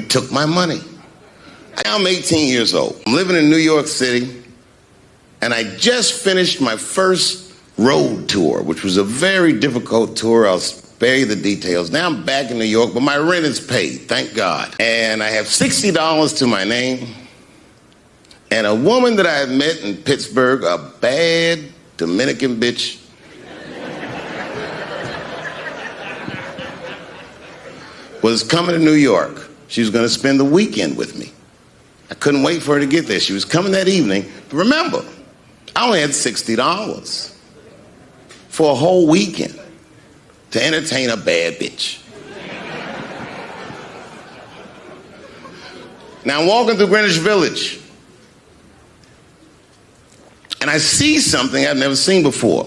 took my money. I'm 18 years old. I'm living in New York City, and I just finished my first road tour, which was a very difficult tour. I'll spare you the details. Now I'm back in New York, but my rent is paid, thank God. And I have $60 to my name. And a woman that I had met in Pittsburgh, a bad Dominican bitch, was coming to New York. She was going to spend the weekend with me. I couldn't wait for her to get there. She was coming that evening. But remember, I only had $60 for a whole weekend to entertain a bad bitch. Now I'm walking through Greenwich Village, and I see something I've never seen before.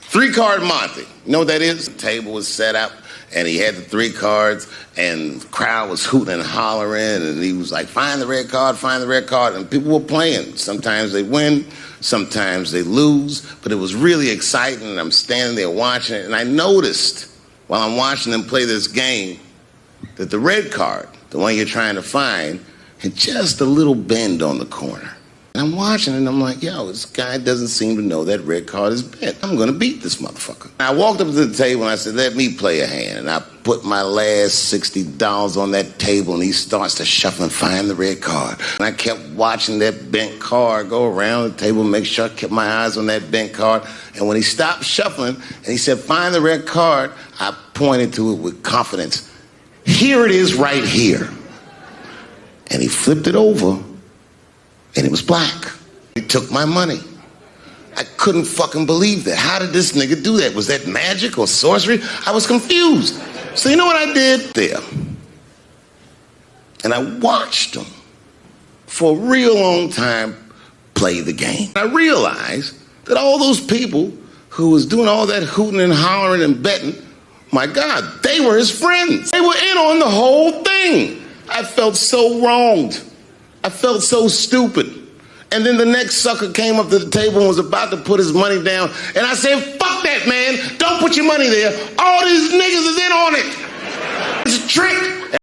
3-card Monty. You know what that is? The table was set up, and he had the 3 cards, and the crowd was hooting and hollering, and he was like, find the red card, find the red card, and people were playing. Sometimes they win, sometimes they lose, but it was really exciting, and I'm standing there watching it, and I noticed while I'm watching them play this game that the red card, the one you're trying to find, had just a little bend on the corner. And I'm watching it, and I'm like, yo, this guy doesn't seem to know that red card is bent. I'm going to beat this motherfucker. And I walked up to the table, and I said, let me play a hand. And I put my last $60 on that table, and he starts to shuffle and find the red card. And I kept watching that bent card go around the table, make sure I kept my eyes on that bent card. And when he stopped shuffling, and he said, find the red card, I pointed to it with confidence. Here it is right here. And he flipped it over, and it was black. He took my money. I couldn't fucking believe that. How did this nigga do that? Was that magic or sorcery? I was confused. So you know what I did there? And I watched him for a real long time play the game. I realized that all those people who was doing all that hooting and hollering and betting, my God, they were his friends. They were in on the whole thing. I felt so wronged. I felt so stupid. And then the next sucker came up to the table and was about to put his money down. And I said, fuck that, man. Don't put your money there. All these niggas is in on it. It's a trick.